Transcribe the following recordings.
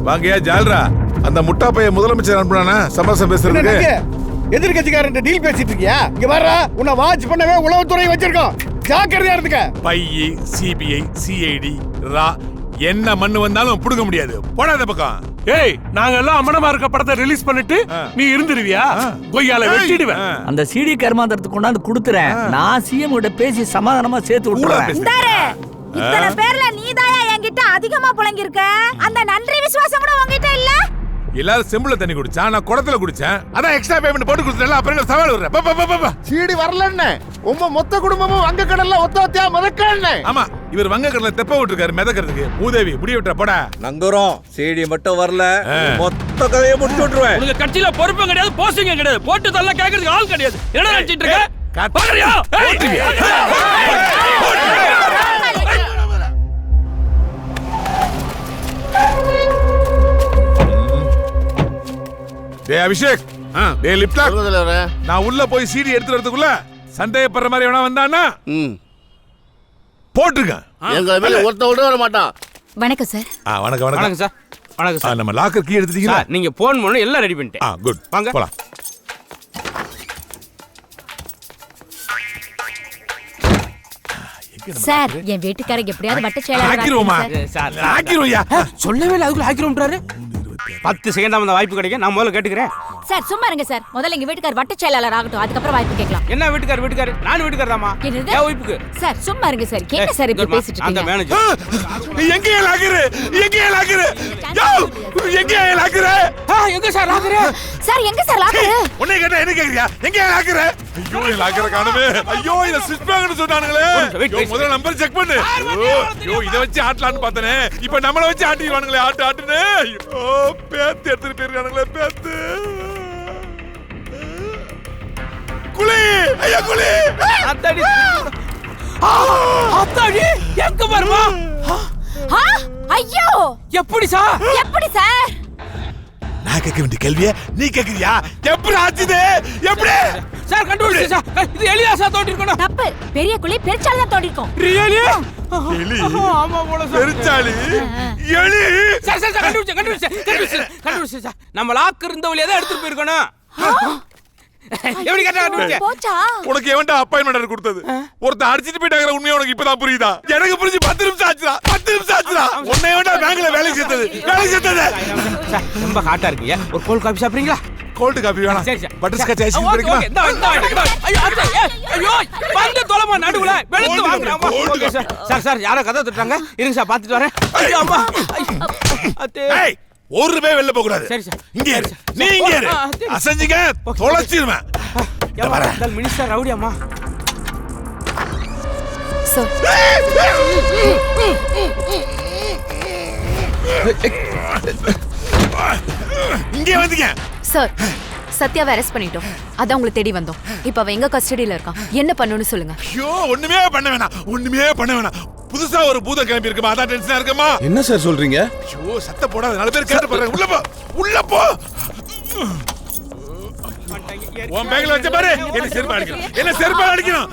வாங்கயா ஜால்ரா, அந்த முட்டா பைய முதலமைச்சர் அனுப்புனானா சமாசம் பேசுறதுக்கு? எதிர்கட்சிக்காரன் டீல் பேசிட்டு இருக்கியா? இங்க வர்றா, உன்னை வாட்ச் பண்ணவே உளவுத்துறை வச்சிருக்கோம், ஜாக்கிரதையா இருந்துக்க. பையி, சிபிஐ, சிஐடி, ரா என்ன மண்ணு வந்தாலும் புடுங்க முடியாது. போடாத பக்கம். ஏய், நாங்க எல்லாம் அமனமா இருக்க படத்தை ரிலீஸ் பண்ணிட்டு நீ இருந்துருவியா? கொய்யால வெட்டிடுவேன். அந்த சிடி கர்மாந்தரத்துக்கு கொண்டாந்து கொடுத்துறேன். நான் சிஎம் கிட்ட பேசி சமாதானமா சேர்த்து விட்டுறேன். இத்தனை பேர்ல நீதாயா என்கிட்ட அதிகமா புலங்கி இருக்க? அந்த நன்றி விசுவாசம் கூட உன்கிட்ட இல்ல? எல்லாரும் செம்புல தண்ணி குடிச்சா, நான் குடத்துல குடிச்சேன். அதான் எக்ஸ்ட்ரா பேமெண்ட் போட்டு கொடுத்தல. அப்புறம் சவால் வர்ற சீடி வரலன்னு உங்க மொத்த குடும்பமும் வங்க கடல்ல ஒத்தொத்தியா மிதக்கன்னு. ஆமா, இவர் வங்க கடல்ல தெப்ப விட்டுருக்காரு மிதக்கிறதுக்கு. மூதேவி முடிய விட்டுற போட. நங்குறோம், சீடி மட்டும் வரல, மொத்த கதையை முடிச்சு விட்டுருவேன். உங்க கட்சியில பொறுப்பும் கிடையாது, போஸ்டிங் கிடையாது, போட்டு தள்ள கேக்குறதுக்கு ஆள் கிடையாது. என்ன நினைச்சிட்டு இருக்க? பாருயா. டேய் அபிஷேக், டேய் லிப்டாக், நான் உள்ள போய் சீடி எடுத்து வரதுக்குள்ள சந்தேகப்படுற மாதிரி எவனா வந்தானா போட்டுருங்க. எங்க மேல ஒருத்த விட வர மாட்டான். வணக்கம் சார். வணக்கம் வணக்கம். வணக்கம் சார். வணக்கம் சார். நம்ம லாக்கர் கீ எடுத்துட்டீங்களா? நீங்க போன் பண்ணி எல்லாம் ரெடி பண்ணிட்டேன். குட், வாங்க போலாம். சார், என் வீட்டுக்காரங்க எப்படியாவது வட்ட ஆக்கிருவோமா? செயலாளர் ஆக்கிருவோயா? சொல்லவே இல்லை, அதுக்குள்ள ஆக்கிரோம்ன்றாரு. 10 செகண்ட் அந்த வாய்ப்பு கிடைக்கும், நான் முதல்ல கேட்டுக்கிறேன். சார் சும்மா இருங்க சார். முதல்ல எங்க வீட்டுக்கார் வட்ட செயலாளர் ஆகட்டும், அதுக்கப்புறம் வாய்ப்பு கேட்கலாம். என்ன வீட்டுக்காரு? நானும் வீட்டுக்கார தாமா. என்னது? ஏன் வாய்ப்புக்கு? சார் சும்மா இருங்க சார். என்ன சார் இப்படி பேசிட்டு அந்த இருக்கீங்க? மேனேஜர் எங்க லாக்கர்? எங்க லாக்கர்? யோ, எங்க லாக்கர்? எங்க சார் லாக்கர்? சார் எங்க சார் லாக்கர்? உன்னை கேட்டா என்ன கேக்குறியா? எங்க லாக்கர்? ஐயோ, என் லாக்கரை காணுமே. ஐயோ, இத ஸ்விட்ச் பேக்னு சொன்னானுங்களே. முதல்ல நம்பர் செக் பண்ணு. ஐயோ, இத வச்சு ஆட்டலாம்னு பார்த்தனே. இப்போ நம்மள வச்சு ஆட்டிடுவானுங்களே. ஆட்டுனே. ஐயோ, பேத்து எடுத்துட்டு போயிருக்கானுங்களே. பேத்து குளி. ஐயா குளி. அத்தாடி. அத்தாடி எங்க வருமா? ஐயோ, எப்படி சார்? எப்படி சார்? நான் கேட்க வேண்டிய கேள்வியை நீ கேக்குறியா? எப்படி ஆச்சுது? எப்படி சார் கண்டுபிடிச்சு சார்? இது எலியா சார் தோண்டி இருக்கணும். தப்பு. பெரிய குழி பெருச்சால தான் தோண்டி இருக்கும். ரியலி? எலி? ஆமா போல சார். பெருச்சாளி எலி. சார் கண்டுபிடிச்சு சார். நம்ம லாக் இருந்த வழியா தான் எடுத்துட்டு போயிருக்கணும். எப்படி கேட்டா கண்டுபிடிச்ச? போச்சா? உனக்கு எவன்டா அப்பாயின்மெண்ட் ஆர்டர் கொடுத்தது? ஒருத்த அடிச்சிட்டு போயிட்டாங்கற உண்மை உனக்கு இப்பதான் புரியுதா? எனக்கு புரிஞ்சு 10 நிமிஷம் ஆச்சுடா. 10 நிமிஷம் ஆச்சுடா. உன்னை எவன்டா பேங்க்ல வேலை சேர்த்தது? சார் ரொம்ப ஹாட்டா இருக்குயா. ஒரு கோல்ட் காபி சாப்பிடுறீங்களா? கோல்ட் காபி வேணாம். சரி சார். பட்டர் ஸ்காட்ச் ஐஸ்கிரீம் கிடைக்குமா? ஐயோ வந்து தொலைமா நடுவுல வெளுத்து வாங்குறாமா. Okay sir. சார் யாரோ கதை தட்டுறாங்க. இருங்க சார் பாத்துட்டு வரேன். ஐயோ அம்மா. அத்தே. ஏய், ஒரு ரூபாய் வெளில போக கூடாது. சரி சார். இங்க இரு. நீ இங்க இரு. அசஞ்சிங்க தொலைச்சிடுவேன். யாரா மினிஸ்டர் ரவுடியாமா. சார் இங்க வந்துங்க. சார், சத்யாவை அரெஸ்ட் பண்ணிட்டோம். அதான் உங்களை தேடி வந்தோம். இப்ப அவ எங்க கஸ்டடியில இருக்கான். என்ன பண்ணணும்னு சொல்லுங்க. ஐயோ, ஒண்ணுமே பண்ண வேணாம். புதுசா ஒரு பூதம் கிளம்பி இருக்குமா? அதான் டென்ஷனா இருக்கமா? என்ன சார் சொல்றீங்க? ஐயோ, சத்த போடாத. 4 பேர் கேட்டு போறாங்க. உள்ள போ. உன் பேக்ல வச்ச பாரு. என்ன செருப்பா அடிக்கணும்.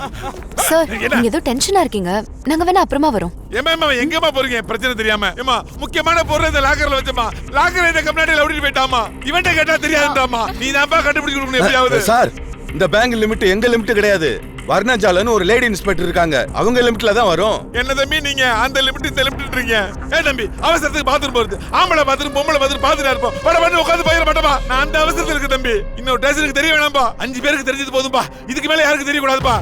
சார், நீங்க ஏதோ டென்ஷனா இருக்கீங்க. நாங்க வேணா அப்புறமா வரோம். ஏமா எங்கமா போறீங்க? பிரச்சனை தெரியாம. ஏமா முக்கியமான பொருள் இந்த லாக்கர்ல வச்சமா. லாக்கர் இந்த கம்ப்ளைண்ட்ல ஓடிட்டு போயிட்டாமா. இவன்ட்ட கேட்டா தெரியாதுன்றாமா. நீ தான்ப்பா கண்டுபிடிச்சு கொடுக்கணும் எப்படியாவது. சார், இந்த பேங்க் லிமிட் எங்க லிமிட் கிடையாது. வர்ணஜாலன்னு ஒரு லேடி இன்ஸ்பெக்டர் இருக்காங்க. அவங்க லிமிட்ல தான் வரும். என்ன தம்பி நீங்க அந்த லிமிட் இந்த லிமிட்ன்றீங்க? தம்பி, அவசரத்துக்கு பாத்ரூம் போறது. ஆம்பளை பாத்ரூம் பொம்பளை பாத்ரூம் பாத்துட்டா இருப்போம். பட உட்காந்து போயிட மாட்டோமா? நான் அந்த அவசரத்துல இருக்கு தம்பி. இன்னொரு ஸ்டேஷனுக்கு தெரிய வேணாம்பா. 5 பேருக்கு தெரிஞ்சது போதும்பா. இதுக்கு மேல யாருக்கு தெரிய கூடாதுப்பா.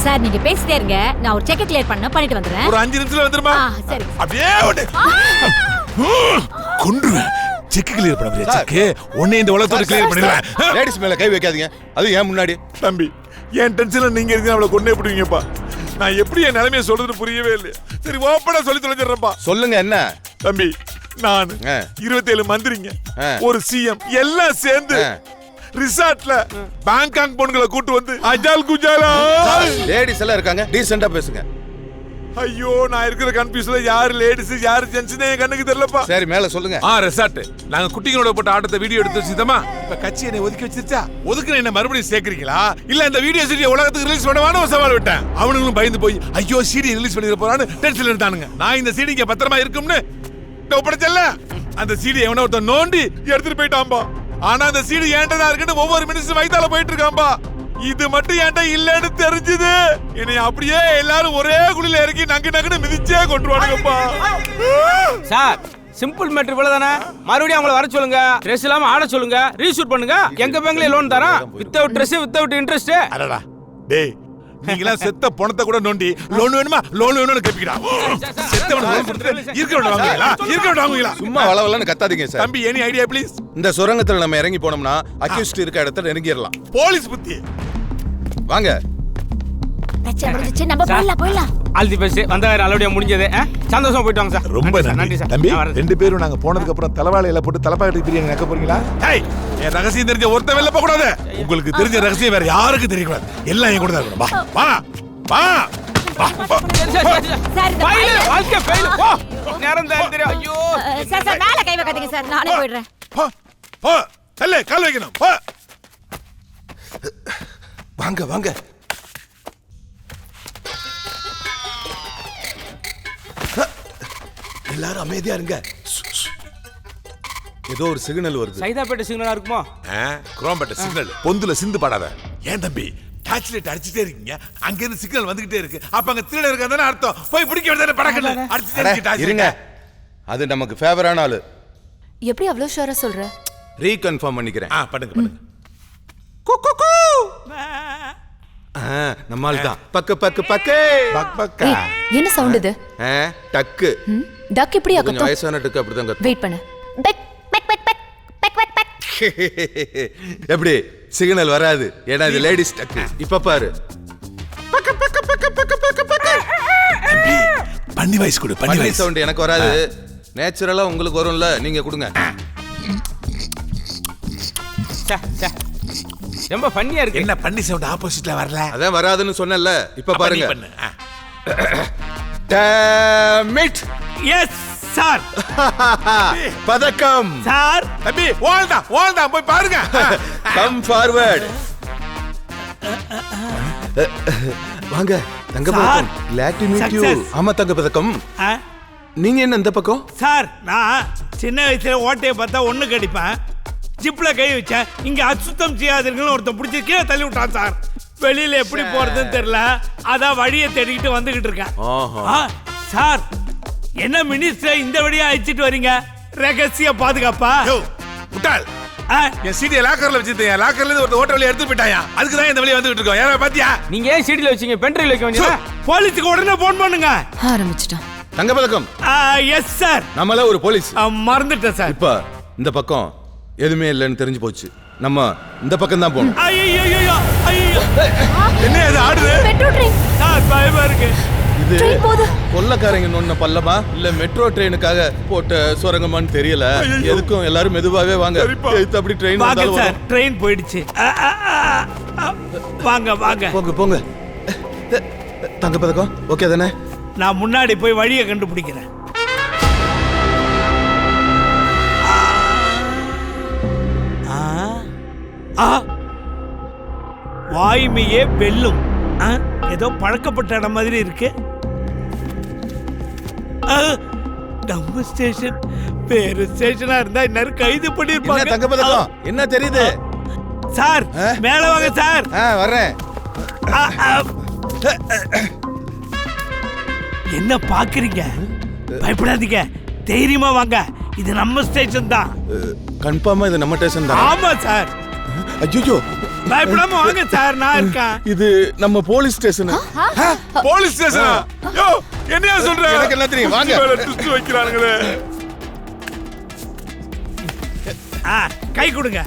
சார் நீங்க பேசிட்டே இருங்க. நான் ஒரு செக் கிளியர் பண்ணிட்டு வந்துறேன். ஒரு 5 நிமிஷத்துல வந்துருமா? சரி. அப்படியே ஓடு. கொன்றுவேன். செக் கிளியர் பண்ண முடியாது. செக் உன்னை இந்த உலகத்தோட கிளியர் பண்ணிடுவேன். லேடிஸ் மேல கை வைக்காதீங்க. அது ஏன் முன்னாடி? தம்பி, என் டென்ஷன்ல நீங்க இருக்கீங்க. அவளை கொன்னே பிடிவீங்கப்பா. நான் எப்படி என் நிலைமையை சொல்றது புரியவே இல்லை. சரி ஓப்பனா சொல்லி தொலைச்சிடுறேன்ப்பா. சொல்லுங்க என்ன? தம்பி, நான் 27 மந்திரிங்க, ஒரு சிஎம் எல்லாம் சேர்ந்து ரிசார்ட்ல பேங்காங் பொண்ணுங்களை கூட்டு வந்து அஜால் குஜாலா. லேடிஸ் எல்லாம் இருக்காங்க, டீசெண்டா பேசுங்க. ஐயோ, நான் இருக்கிற கன்ஃபியூஸ்ல யார் லேடிஸ் யார் ஜென்ட்ஸ்னே என் கண்ணுக்கு தெரியலப்பா. சரி மேல சொல்லுங்க. ரிசார்ட் நாங்க குட்டிகளோட போட்ட ஆட்டத்தை வீடியோ எடுத்து வச்சிட்டோமா. இப்ப கட்சி என்னை ஒதுக்கி வச்சிருச்சா? ஒதுக்குன என்ன மறுபடியும் சேர்க்கிறீங்களா? இல்ல இந்த வீடியோ சீடியை உலகத்துக்கு ரிலீஸ் பண்ணவானு ஒரு சவால் விட்டேன். அவனுங்களும் பயந்து போய் ஐயோ சீடி ரிலீஸ் பண்ணிட போறான்னு டென்ஷன் எடுத்தானுங்க. நான் இந்த சீடி இங்க பத்திரமா இருக்கும்னு ஒப்படைச்சல. அந்த சீடி எவனோ ஒருத்தன் நோண்டி எடுத்துட்டு போயிட்டான்பா. ஆனா அந்த சீடி ஏன்டா இருக்குன்னு ஒவ்வொரு மினிஸ்டர் வயித்தால போயிட்டு இருக்கான்பா. இது மட்டும் ஏன்டா இல்லன்னு தெரிஞ்சது என்னை அப்படியே எல்லாரும் ஒரே குழியில இறக்கி நங்குன்னு மிதிச்சே கொண்டுருவானுங்கப்பா. சார் சிம்பிள் மேட்டர் இவ்வளவுதானே. மறுபடியும் அவங்கள வர சொல்லுங்க, ட்ரெஸ் இல்லாம ஆட சொல்லுங்க, ரீஷூட் பண்ணுங்க. எங்க பேங்க்ல லோன் தரோம், வித்தவுட் ட்ரெஸ் வித்தவுட் இன்ட்ரெஸ்ட். அடடா டேய், நீங்களா செத்த பணத்தை கூட நோண்டி லோன் வேணுமா லோன் வேணும்னு கேப்பிக்கடா. செத்தவன லோன் கொடுத்துட்டு இருக்கவன வாங்குவீங்களா? சும்மா வளவலன்னு கத்தாதீங்க சார். தம்பி எனி ஐடியா ப்ளீஸ்? இந்த சுரங்கத்துல நம்ம இறங்கி போனோம்னா அக்யூஸ்ட் இருக்க இடத்துல நெருங்கிடலாம். போலீஸ் புத்தி வாங்க. நம்ம போயிடலாம். All the best. வந்த நல்லபடியா முடிஞ்சது. சந்தோஷமா போயிட்டு வாங்க சார். ரொம்ப நன்றி சார். தம்பி, நான் வரேன். ரெண்டு பேரும் நாங்க போனதுக்கு அப்புறம் தலவாழையில போட்டு தலப்பாக்கட்டி பிரியாணி நக்க போறீங்களா? ஏய், என் ரகசியம் தெரிஞ்ச ஒருத்தன் வெளில போக கூடாது. உங்களுக்கு தெரிஞ்ச ரகசியம் வேற யாருக்கும் தெரிய கூடாது. எல்லாம் என் கூட தான் இருக்கணும். வா வா வா. சார் ஃபைல் வாழ்க்கை ஃபைல் போ. நேரம் தான் தெரியும். ஐயோ சார் மேல கை வைக்காதீங்க சார், நானே போயிடுறேன். போ போ, தல்லே கால் வைக்கணும். போ. வாங்க வாங்க. எல்லாரும் அமைதியா இருங்க. ஏதோ ஒரு சிக்னல் வருது. சைதாப்பேட்டை சிக்னலா இருக்குமோ? குரோம்பேட்டை சிக்னல். பொந்துல சிந்து பாடாத. ஏன் தம்பி டார்ச் லைட் அடிச்சிட்டே இருக்கீங்க? அங்க இருந்து சிக்னல் வந்துகிட்டே இருக்கு. அப்ப அங்க திருட இருக்கானே அர்த்தம். போய் பிடிக்க வேண்டியது படக்கல. அடிச்சிட்டே இருக்கு டார்ச். இருங்க. அது நமக்கு ஃபேவரான ஆளு. எப்படி அவ்வளவு ஷூரா சொல்ற? ரீகன்ஃபார்ம் பண்ணிக்கிறேன். பண்ணுங்க. நம்ம ஆள் தான். பக்கு பக்கு பக்கு. பக் பக்கா. ஏய், என்ன சவுண்ட் இது? டக்கு. டக் இப்படியா கொஞ்சம் கத்தும்? வயசான டக்கு அப்படிதான் கத்தும். வெயிட் பண்ணு. பெக் பெக் பெக் பெக் பெக் பெக் பெக். எப்படி சிக்னல் வராது? ஏன்னா இது லேடிஸ் டக்கு. இப்ப பாரு. தம்பி பண்ணி வாய்ஸ் கொடு. பண்ணி வாய்ஸ் சவுண்ட் எனக்கு வராது. நேச்சுரலா உங்களுக்கு வரும்ல, நீங்க கொடுங்க. ரொம்ப ஃபன்னியா இருக்கு. என்ன பண்ணி சவுண்ட் ஆப்போசிட்ல வரல? அதான் வராதுன்னு சொன்னேன்ல. இப்ப பாருங்க. பண்ணு. Damn it. Yes sir. பதக்கம். சார் தம்பி ஓல்டா போய் பாருங்க. Come forward. வாங்க தங்க பதக்கம். Glad to meet you. Success. ஆமா தங்க பதக்கம். நீங்க என்ன இந்த பக்கம்? சார் நான் சின்ன வயசுல ஓட்டையை பார்த்தா ஒண்ணு கடிப்பேன். ஜிப்ல கை வச்சேன். இங்க அசுத்தம் செய்யாதீங்கன்னு ஒருத்தன் பிடிச்சி கீழே தள்ளி விட்டான் சார். வெளியில எப்படி போறதுன்னு தெரியல. அதான் வழியை தேடிக்கிட்டு வந்துகிட்டு இருக்கேன். சார் என்ன மினிஸ்டர் இந்த வழியா அழைச்சிட்டு வரீங்க? ரகசிய பாதுகாப்பா? முட்டாள். என் சீடியை லாக்கர்ல வச்சிருந்தேன். லாக்கர்ல இருந்து ஒரு ஓட்ட வழியா எடுத்து போயிட்டாயா? அதுக்கு தான் இந்த வழியா வந்துகிட்டு இருக்கோம். யாரா பாத்தியா? நீங்க ஏன் சீடில வச்சீங்க? பென்ட்ரைவ்ல வைக்க வேண்டியதா? போலீஸுக்கு உடனே போன் பண்ணுங்க. ஆரம்பிச்சிட்டான். தங்க பதக்கம். Yes sir. நம்மள ஒரு போலீஸ். மறந்துட்டேன் சார். இப்ப இந்த பக்கம் எதுவுமே இல்லைன்னு தெரிஞ்சு போச்சு. நம்ம இந்த பக்கம் தான் போகணும். ஐயோ என்ன இது ஆடுது? Metro train. சார் பயமா இருக்கு. இது ட்ரெயின் போகுது. கொள்ளக்காரங்க நொன்ன பல்லமா இல்ல மெட்ரோ ட்ரெயினுக்காக போட்ட சுரங்கமான்னு தெரியல. எதுக்கும் எல்லாரும் மெதுவாவே வாங்க. எடுத்து அப்படி ட்ரெயின் வாங்க வந்தாலும் சார், ட்ரெயின் போயிடுச்சு. வாங்க போங்க போங்க. தங்க பதக்கம் ஓகே தானே? நான் முன்னாடி போய் வழியை கண்டுபிடிக்கிறேன். வாய்மையே வெல்லும். ஏதோ பழக்கப்பட்ட இடம் மாதிரி இருக்கு. நம்ம ஸ்டேஷன் வேற ஸ்டேஷனா இருந்தா இன்னும் கைது என்ன பண்ணிருப்பாங்க. தங்க பதக்கம் என்ன தெரியுது? சார் மேல வாங்க சார். வர்றேன். என்ன பாக்குறீங்க? பயப்படாதீங்க, தைரியமா வாங்க. இது நம்ம ஸ்டேஷன் தான். கன்ஃபார்மா இது நம்ம ஸ்டேஷன் தான். ஆமா சார். ஐயோ பயப்படாம வாங்க சார், நான் இருக்கேன். இது நம்ம போலீஸ் ஸ்டேஷன். போலீஸ் ஸ்டேஷனா? யோ என்னையா சொல்ற? எனக்கு என்ன தெரியும்? வாங்க. ட்விஸ்ட் வைக்கறானுங்களே. கை கொடுங்க.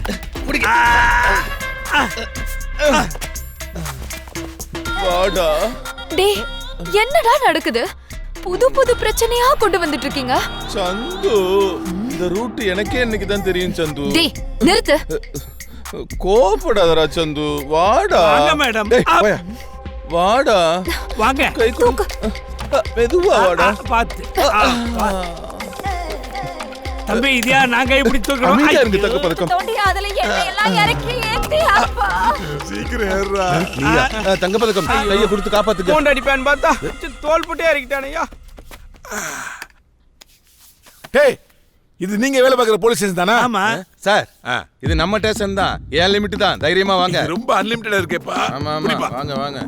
வாடா. டேய், என்னடா நடக்குது? புது புது பிரச்சனையா கொண்டு வந்துட்டு இருக்கீங்க. சந்து, இந்த ரூட் எனக்கே இன்னைக்கு தான் தெரியும் சந்து. டேய் நிறுத்து. கோபப்படாதடா சந்து. வாடா. வாங்க மேடம். வாடா. வாங்க. கை கொடுங்க. மெதுவா வாடா. பாத்து. தம்பி இதையா நாங்க இப்படி தூக்குறோம்? அமைதியா இருக்கு தங்க பதக்கம். தோண்டி அதுல எண்ணெய் எல்லாம் இறக்கி ஏத்தியாப்பா. சீக்கிரம் ஏறா. நீயா? தங்க பதக்கம் கையை கொடுத்து காப்பாத்துங்க. போன் அடிப்பான் பார்த்தா தோல் போட்டே இறக்கிட்டானையா. டேய் இது நீங்க வேலை பார்க்குற போலீஸ் ஸ்டேஷன் தானா? ஆமா. சார் ஆ. இது நம்ம ஸ்டேஷன் தான், ஏன் லிமிட் தான், தைரியமா வாங்க. ரொம்ப அன்லிமிட்டடா இருக்கேப்பா. ஆமா ஆமா புடிப்பா. வாங்க வாங்க.